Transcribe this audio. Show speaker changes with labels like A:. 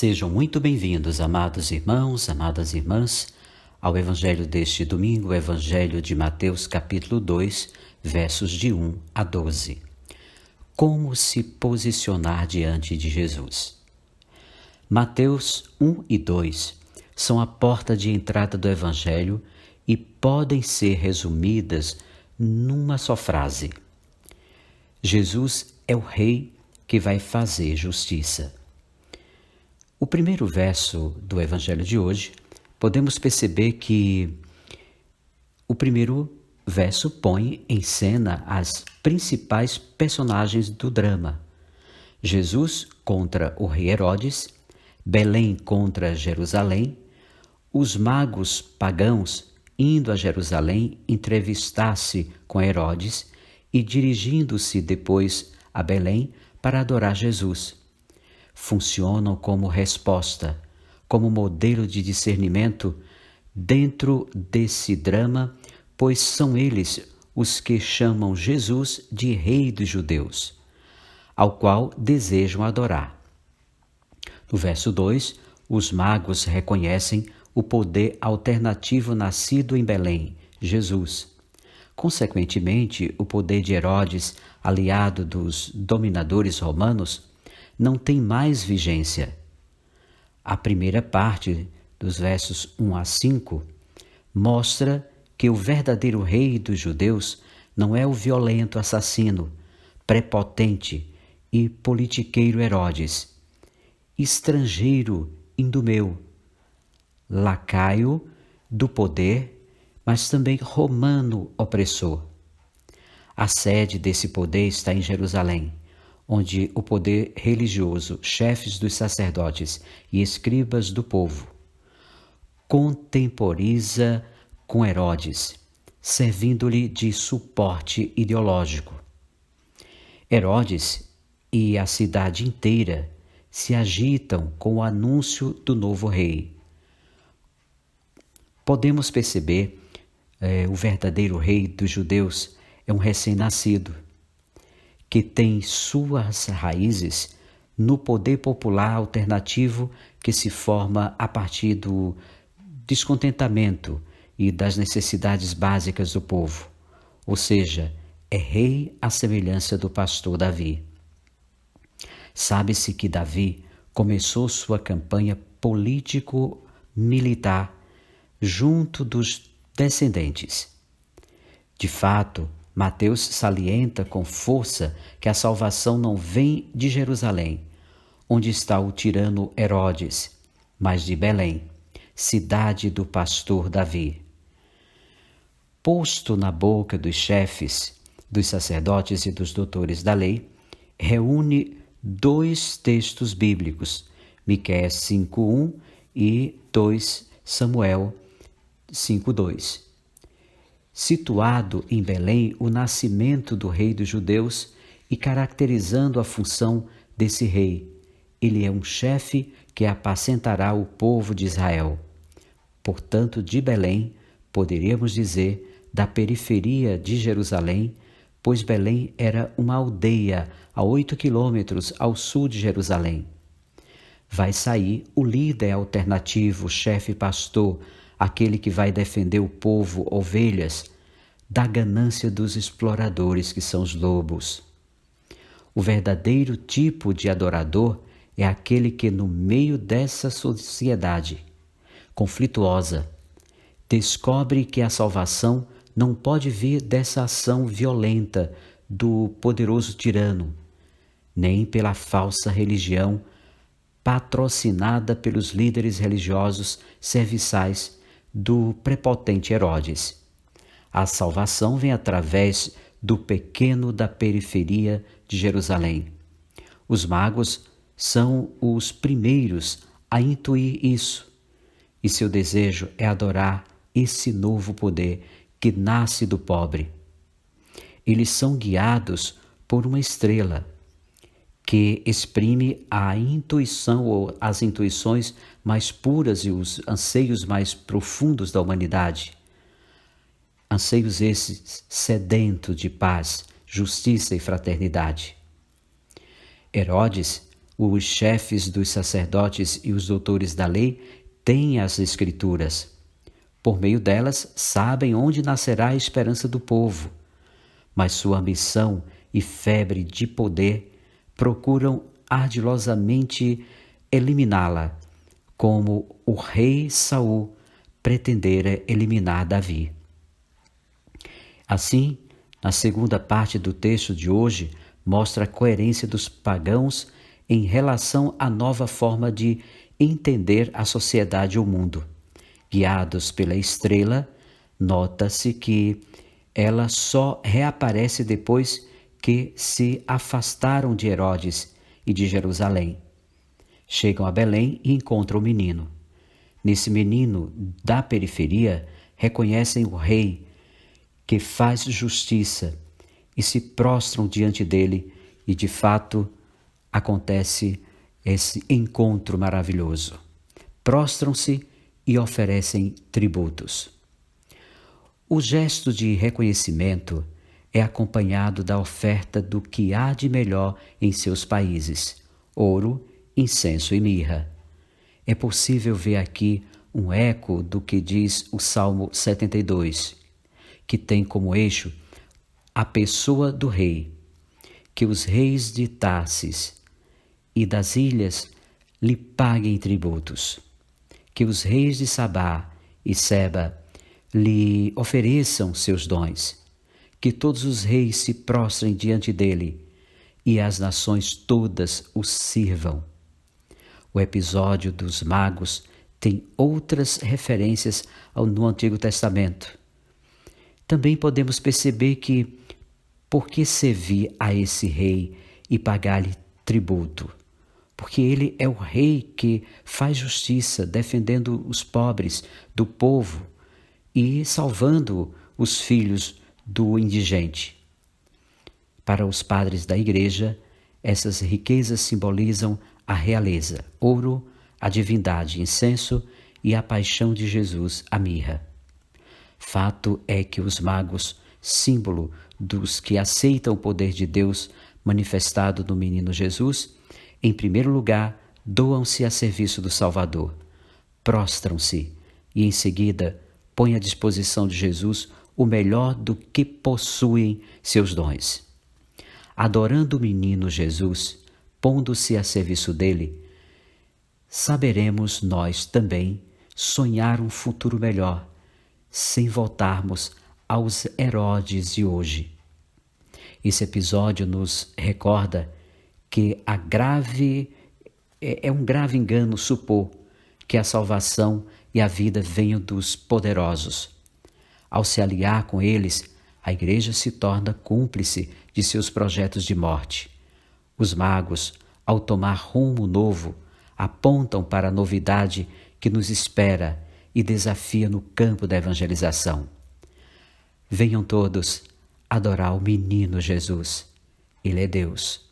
A: Sejam muito bem-vindos, amados irmãos, amadas irmãs, ao Evangelho deste domingo, o Evangelho de Mateus, capítulo 2, versos de 1 a 12. Como se posicionar diante de Jesus? Mateus 1 e 2 são a porta de entrada do Evangelho e podem ser resumidas numa só frase: Jesus é o Rei que vai fazer justiça. O primeiro verso do Evangelho de hoje, podemos perceber que o primeiro verso põe em cena as principais personagens do drama. Jesus contra o rei Herodes, Belém contra Jerusalém, os magos pagãos indo a Jerusalém entrevistar-se com Herodes e dirigindo-se depois a Belém para adorar Jesus. Funcionam como resposta, como modelo de discernimento dentro desse drama, pois são eles os que chamam Jesus de Rei dos Judeus, ao qual desejam adorar. No verso 2, os magos reconhecem o poder alternativo nascido em Belém, Jesus. Consequentemente, o poder de Herodes, aliado dos dominadores romanos, não tem mais vigência. A primeira parte dos versos 1 a 5 mostra que o verdadeiro rei dos judeus não é o violento assassino, prepotente e politiqueiro Herodes, estrangeiro indumeu, lacaio do poder, mas também romano opressor. A sede desse poder está em Jerusalém, onde o poder religioso, chefes dos sacerdotes e escribas do povo, contemporiza com Herodes, servindo-lhe de suporte ideológico. Herodes e a cidade inteira se agitam com o anúncio do novo rei. Podemos perceber o verdadeiro rei dos judeus é um recém-nascido, que tem suas raízes no poder popular alternativo que se forma a partir do descontentamento e das necessidades básicas do povo, ou seja, é rei à semelhança do pastor Davi. Sabe-se que Davi começou sua campanha político-militar junto dos descendentes. De fato, Mateus salienta com força que a salvação não vem de Jerusalém, onde está o tirano Herodes, mas de Belém, cidade do pastor Davi. Posto na boca dos chefes, dos sacerdotes e dos doutores da lei, reúne dois textos bíblicos, Miqueias 5:1 e 2 Samuel 5:2. Situado em Belém o nascimento do rei dos judeus e caracterizando a função desse rei. Ele é um chefe que apacentará o povo de Israel. Portanto, de Belém, poderíamos dizer, da periferia de Jerusalém, pois Belém era uma aldeia a 8 quilômetros ao sul de Jerusalém. Vai sair o líder alternativo, chefe pastor, aquele que vai defender o povo, ovelhas, da ganância dos exploradores, que são os lobos. O verdadeiro tipo de adorador é aquele que, no meio dessa sociedade conflituosa, descobre que a salvação não pode vir dessa ação violenta do poderoso tirano, nem pela falsa religião patrocinada pelos líderes religiosos serviçais do prepotente Herodes. A salvação vem através do pequeno da periferia de Jerusalém. Os magos são os primeiros a intuir isso, e seu desejo é adorar esse novo poder que nasce do pobre. Eles são guiados por uma estrela que exprime a intuição ou as intuições mais puras e os anseios mais profundos da humanidade. Anseios esses sedentos de paz, justiça e fraternidade. Herodes Os chefes dos sacerdotes e os doutores da lei têm as Escrituras. Por meio delas, sabem onde nascerá a esperança do povo. Mas sua ambição e febre de poder procuram ardilosamente eliminá-la, como o rei Saul pretendera eliminar Davi. Assim, na segunda parte do texto de hoje, mostra a coerência dos pagãos em relação à nova forma de entender a sociedade e o mundo. Guiados pela estrela, nota-se que ela só reaparece depois que se afastaram de Herodes e de Jerusalém. Chegam a Belém e encontram o menino. Nesse menino da periferia, reconhecem o rei que faz justiça e se prostram diante dele, e de fato acontece esse encontro maravilhoso. Prostram-se e oferecem tributos. O gesto de reconhecimento é acompanhado da oferta do que há de melhor em seus países: ouro, incenso e mirra. É possível ver aqui um eco do que diz o Salmo 72, que tem como eixo a pessoa do rei, que os reis de Tarsis e das ilhas lhe paguem tributos, que os reis de Sabá e Seba lhe ofereçam seus dons, que todos os reis se prostrem diante dele e as nações todas o sirvam. O episódio dos magos tem outras referências no Antigo Testamento. Também podemos perceber que, por que servir a esse rei e pagar-lhe tributo? Porque ele é o rei que faz justiça, defendendo os pobres do povo e salvando os filhos do indigente. Para os padres da Igreja, essas riquezas simbolizam a realeza: ouro, a divindade, incenso, e a paixão de Jesus, a mirra. Fato é que os magos, símbolo dos que aceitam o poder de Deus manifestado no menino Jesus, em primeiro lugar, doam-se a serviço do Salvador, prostram-se e, em seguida, põem à disposição de Jesus o melhor do que possuem, seus dons. Adorando o menino Jesus, pondo-se a serviço dele, saberemos nós também sonhar um futuro melhor, sem voltarmos aos Herodes de hoje. Esse episódio nos recorda que é um grave engano supor que a salvação e a vida venham dos poderosos. Ao se aliar com eles, a Igreja se torna cúmplice de seus projetos de morte. Os magos, ao tomar rumo novo, apontam para a novidade que nos espera e desafia no campo da evangelização. Venham todos adorar o menino Jesus. Ele é Deus.